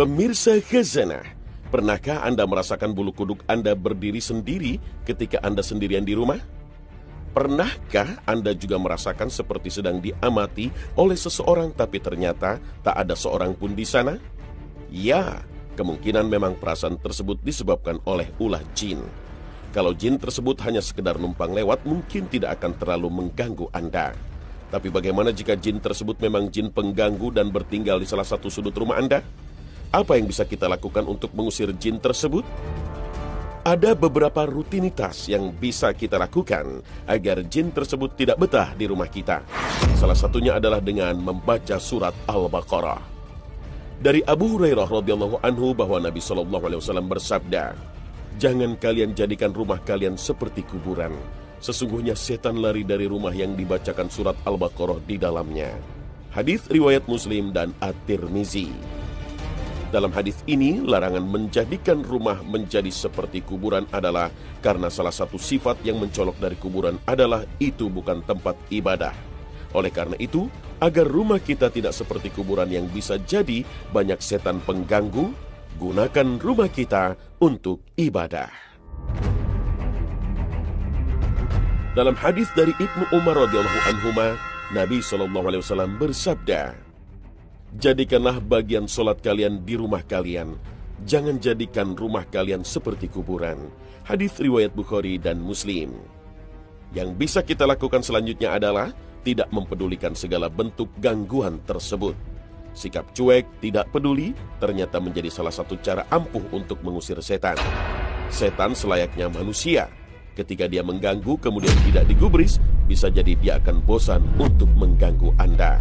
Pemirsa Khazanah, pernahkah Anda merasakan bulu kuduk Anda berdiri sendiri ketika Anda sendirian di rumah? Pernahkah Anda juga merasakan seperti sedang diamati oleh seseorang tapi ternyata tak ada seorang pun di sana? Ya, kemungkinan memang perasaan tersebut disebabkan oleh ulah jin. Kalau jin tersebut hanya sekedar numpang lewat, mungkin tidak akan terlalu mengganggu Anda. Tapi bagaimana jika jin tersebut memang jin pengganggu dan bertinggal di salah satu sudut rumah Anda? Apa yang bisa kita lakukan untuk mengusir jin tersebut? Ada beberapa rutinitas yang bisa kita lakukan agar jin tersebut tidak betah di rumah kita. Salah satunya adalah dengan membaca surat Al-Baqarah. Dari Abu Hurairah radhiyallahu anhu bahwa Nabi SAW bersabda, "Jangan kalian jadikan rumah kalian seperti kuburan. Sesungguhnya setan lari dari rumah yang dibacakan surat Al-Baqarah di dalamnya." Hadis riwayat Muslim dan At-Tirmizi. Dalam hadis ini, larangan menjadikan rumah menjadi seperti kuburan adalah karena salah satu sifat yang mencolok dari kuburan adalah itu bukan tempat ibadah. Oleh karena itu, agar rumah kita tidak seperti kuburan yang bisa jadi banyak setan pengganggu, gunakan rumah kita untuk ibadah. Dalam hadis dari Ibnu Umar radhiyallahu anhuma, Nabi SAW bersabda, "Jadikanlah bagian solat kalian di rumah kalian. Jangan jadikan rumah kalian seperti kuburan." Hadis riwayat Bukhari dan Muslim. Yang bisa kita lakukan selanjutnya adalah tidak mempedulikan segala bentuk gangguan tersebut. Sikap cuek, tidak peduli, ternyata menjadi salah satu cara ampuh untuk mengusir setan. Setan selayaknya manusia. Ketika dia mengganggu kemudian tidak digubris, bisa jadi dia akan bosan untuk mengganggu Anda.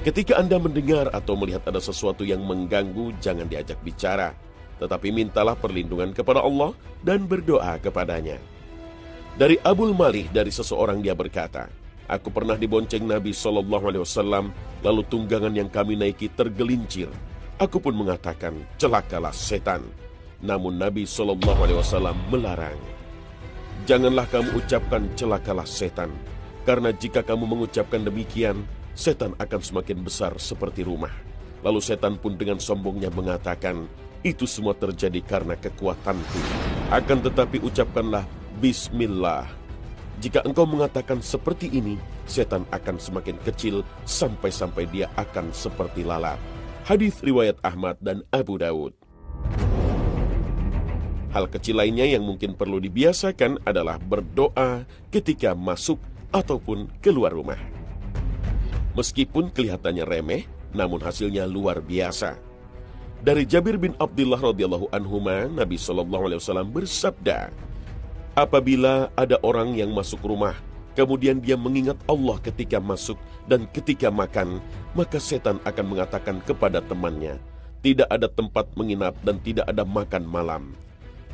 Ketika Anda mendengar atau melihat ada sesuatu yang mengganggu, jangan diajak bicara, tetapi mintalah perlindungan kepada Allah dan berdoa kepadanya. Dari Abul Malih dari seseorang dia berkata, "Aku pernah dibonceng Nabi SAW, lalu tunggangan yang kami naiki tergelincir. Aku pun mengatakan, celakalah setan. Namun Nabi SAW melarang. Janganlah kamu ucapkan celakalah setan, karena jika kamu mengucapkan demikian, setan akan semakin besar seperti rumah." Lalu setan pun dengan sombongnya mengatakan, "Itu semua terjadi karena kekuatanku. Akan tetapi ucapkanlah Bismillah. Jika engkau mengatakan seperti ini, setan akan semakin kecil sampai-sampai dia akan seperti lalat." Hadis riwayat Ahmad dan Abu Daud. Hal kecil lainnya yang mungkin perlu dibiasakan adalah berdoa ketika masuk ataupun keluar rumah. Meskipun kelihatannya remeh, namun hasilnya luar biasa. Dari Jabir bin Abdullah radhiyallahu anhuma, Nabi SAW bersabda, "Apabila ada orang yang masuk rumah, kemudian dia mengingat Allah ketika masuk dan ketika makan, maka setan akan mengatakan kepada temannya, tidak ada tempat menginap dan tidak ada makan malam.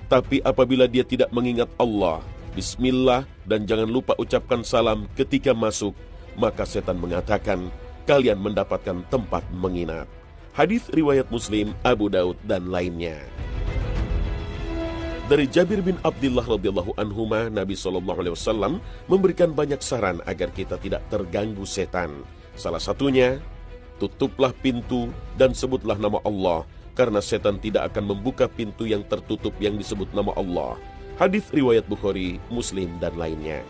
Tapi apabila dia tidak mengingat Allah, Bismillah, dan jangan lupa ucapkan salam ketika masuk, maka setan mengatakan, kalian mendapatkan tempat menginap." Hadis riwayat Muslim, Abu Daud, dan lainnya. Dari Jabir bin Abdullah radhiyallahu anhuma, Nabi SAW memberikan banyak saran agar kita tidak terganggu setan. Salah satunya, tutuplah pintu dan sebutlah nama Allah, karena setan tidak akan membuka pintu yang tertutup yang disebut nama Allah. Hadis riwayat Bukhari, Muslim, dan lainnya.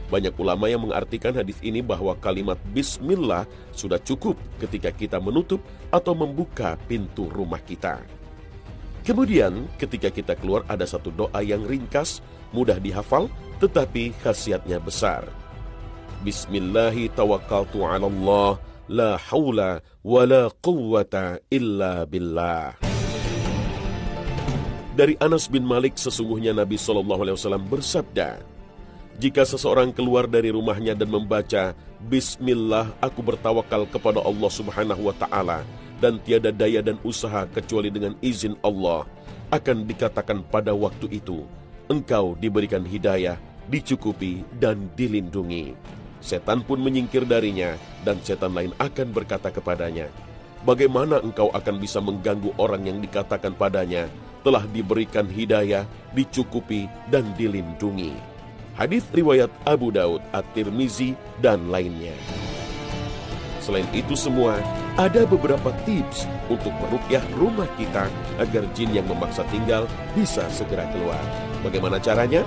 Banyak ulama yang mengartikan hadis ini bahwa kalimat Bismillah sudah cukup ketika kita menutup atau membuka pintu rumah kita. Kemudian ketika kita keluar ada satu doa yang ringkas, mudah dihafal, tetapi khasiatnya besar. Bismillahi tawakkaltu ala Allah, la hawla wa la quwwata illa billah. Dari Anas bin Malik, sesungguhnya Nabi SAW bersabda, "Jika seseorang keluar dari rumahnya dan membaca, Bismillah, aku bertawakal kepada Allah Subhanahu wa Ta'ala, dan tiada daya dan usaha kecuali dengan izin Allah, akan dikatakan pada waktu itu, engkau diberikan hidayah, dicukupi, dan dilindungi. Setan pun menyingkir darinya, dan setan lain akan berkata kepadanya, bagaimana engkau akan bisa mengganggu orang yang dikatakan padanya, telah diberikan hidayah, dicukupi, dan dilindungi." Hadis riwayat Abu Daud, At-Tirmizi, dan lainnya. Selain itu semua, Ada beberapa tips untuk meruqyah rumah kita agar jin yang memaksa tinggal bisa segera keluar. Bagaimana caranya?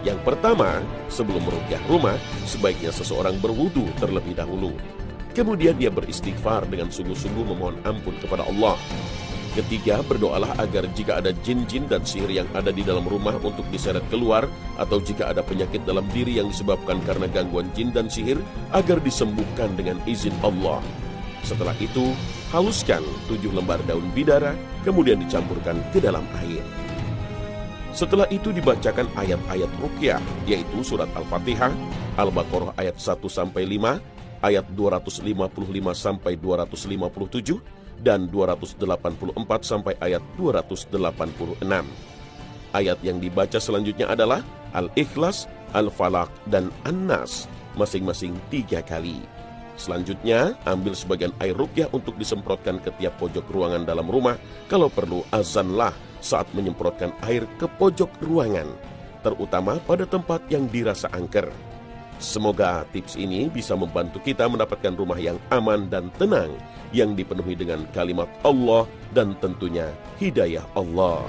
Yang pertama, sebelum meruqyah rumah, sebaiknya seseorang berwudu terlebih dahulu. Kemudian dia beristighfar dengan sungguh-sungguh memohon ampun kepada Allah. Ketiga, berdoalah agar jika ada jin-jin dan sihir yang ada di dalam rumah untuk diseret keluar, atau jika ada penyakit dalam diri yang disebabkan karena gangguan jin dan sihir, agar disembuhkan dengan izin Allah. Setelah itu, haluskan 7 lembar daun bidara, kemudian dicampurkan ke dalam air. Setelah itu dibacakan ayat-ayat ruqyah, yaitu surat Al-Fatihah, Al-Baqarah ayat 1-5, ayat 255 sampai 257, dan 284 sampai ayat 286. Ayat yang dibaca selanjutnya adalah Al-Ikhlas, Al-Falaq, dan An-Nas, masing-masing 3 kali. Selanjutnya, ambil sebagian air ruqyah untuk disemprotkan ke tiap pojok ruangan dalam rumah. Kalau perlu, azanlah saat menyemprotkan air ke pojok ruangan, terutama pada tempat yang dirasa angker. Semoga tips ini bisa membantu kita mendapatkan rumah yang aman dan tenang, yang dipenuhi dengan kalimat Allah dan tentunya hidayah Allah.